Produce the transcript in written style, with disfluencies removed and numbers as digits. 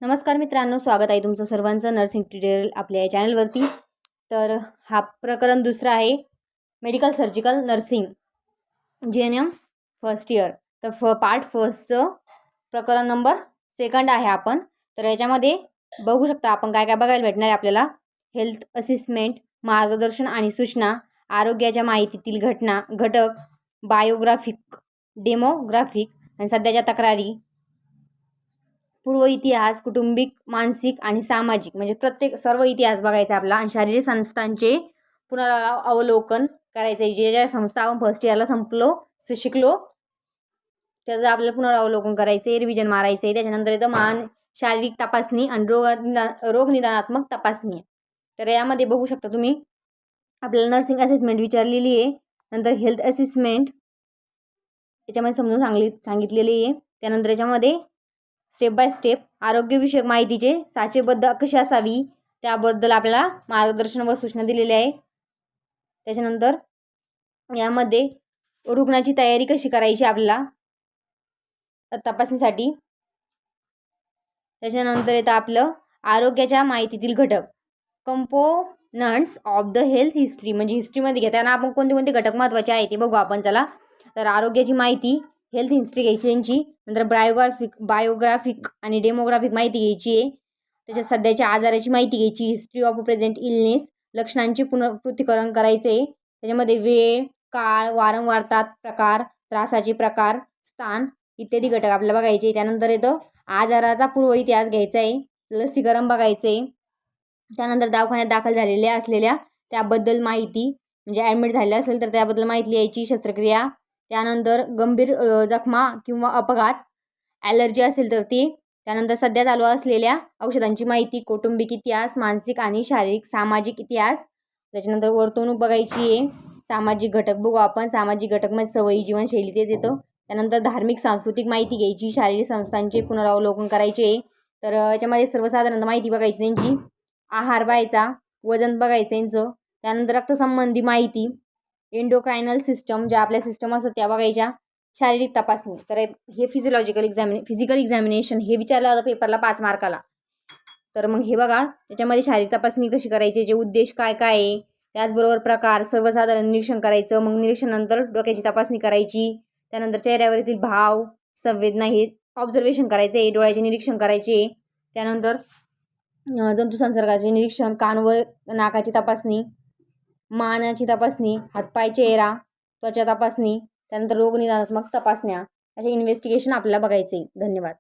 नमस्कार मित्रांनो, स्वागत आहे तुमचं सर्वांचं नर्सिंग ट्युटोरियल आपल्या या चॅनलवरती। तर हा प्रकरण दुसरा आहे, medical surgical nursing GNM first year. तर पार्ट फर्स्टचं प्रकरण नंबर 2 आहे आपण। तर याच्यामध्ये बघू शकता आपण काय काय बघायला भेटणार आहे आपल्याला। हेल्थ असेसमेंट, मार्गदर्शन आणि सूचना, आरोग्याच्या माहितीतील घटक, बायोग्राफिक, डेमोग्राफिक आणि सध्याच्या तक्रारी, पूर्व इतिहास, कुटुंबिक, मानसिक आणि सामाजिक, म्हणजे सर्व इतिहास बघायचा आपला। आणि शारीरिक संस्थांचे पुनरावलोकन करायचं आहे। ज्या संस्था आपण फर्स्ट इयरला शिकलो त्याचं आपल्याला पुनरावलोकन करायचं आहे, रिव्हिजन मारायचं आहे। त्याच्यानंतर येतं शारीरिक तपासणी आणि रोग निदानात्मक तपासणी। तर यामध्ये बघू शकता तुम्ही आपल्याला नर्सिंग असेसमेंट विचारलेली आहे, नंतर हेल्थ असेसमेंट याच्यामध्ये समजून सांगितलेली आहे। त्यानंतर याच्यामध्ये स्टेप बाय स्टेप आरोग्यविषयक माहितीचे साचेबद्ध कशी असावी त्याबद्दल आपल्याला मार्गदर्शन व सूचना दिलेल्या आहे। त्याच्यानंतर यामध्ये रुग्णाची तयारी कशी करायची आपल्याला तपासणीसाठी। त्याच्यानंतर येतं आपलं आरोग्याच्या माहितीतील घटक, components of the health history, म्हणजे हिस्ट्रीमध्ये घेताना आपण कोणते कोणते घटक महत्त्वाचे आहे ते बघू आपण। चला, तर आरोग्याची माहिती, हेल्थ हिस्ट्री घ्यायची त्यांची, नंतर बायोग्राफिक आणि डेमोग्राफिक माहिती घ्यायची आहे। त्याच्यात सध्याच्या आजाराची माहिती घ्यायची, हिस्ट्री ऑफ प्रेझेंट इलनेस, लक्षणांचे पुनरावृत्तीकरण करायचे। त्याच्यामध्ये वेळ, काळ, वारंवारता, प्रकार, त्रासाचे प्रकार, स्थान इत्यादी घटक आपल्याला बघायचे। त्यानंतर येतं आजाराचा पूर्व इतिहास घ्यायचा आहे, लसीकरण बघायचं आहे। त्यानंतर दवाखान्यात दाखल झालेल्या असलेल्या त्याबद्दल माहिती, म्हणजे ॲडमिट झालेलं असेल तर त्याबद्दल माहिती लिहायची, शस्त्रक्रिया। त्यानंतर गंभीर जखमा किंवा अपघात, ॲलर्जी असेल तर ती। त्यानंतर सध्या चालू असलेल्या औषधांची माहिती, कौटुंबिक इतिहास, मानसिक आणि शारीरिक सामाजिक इतिहास। त्याच्यानंतर वर्तणूक बघायची आहे, सामाजिक घटक बघू आपण। सामाजिक घटक म्हणजे सवयी, जीवनशैली तेच येतं। त्यानंतर धार्मिक सांस्कृतिक माहिती घ्यायची, शारीरिक संस्थांचे पुनरावलोकन करायचे। तर याच्यामध्ये सर्वसाधारण माहिती बघायची त्यांची, आहार बघायचा, वजन बघायचं त्यांचं। त्यानंतर रक्तसंबंधी माहिती, एंडोक्रायनल सिस्टम ज्या आपल्या सिस्टम असतात त्या बघायच्या, शारीरिक तपासणी। तर हे फिजिकल एक्झामिनेशन हे विचारलं जातं पेपरला 5 मार्काला। तर मग हे बघा, त्याच्यामध्ये शारीरिक तपासणी कशी करायची, जे उद्देश काय काय आहे, त्याचबरोबर प्रकार, सर्वसाधारण निरीक्षण करायचं। मग निरीक्षणानंतर डोक्याची तपासणी करायची। त्यानंतर चेहऱ्यावरील भाव, संवेदना हे ऑब्झर्वेशन करायचे, डोळ्याचे निरीक्षण करायचे। त्यानंतर जंतू संसर्गाचे निरीक्षण, कान व नाकाची तपासणी, मानाची तपासणी, हातपाय, चेहरा, त्वचा तपासणी, त्यानंतर रोगनिदानात्मक तपासण्या, असे इन्व्हेस्टिगेशन आपल्याला बघायचे। धन्यवाद।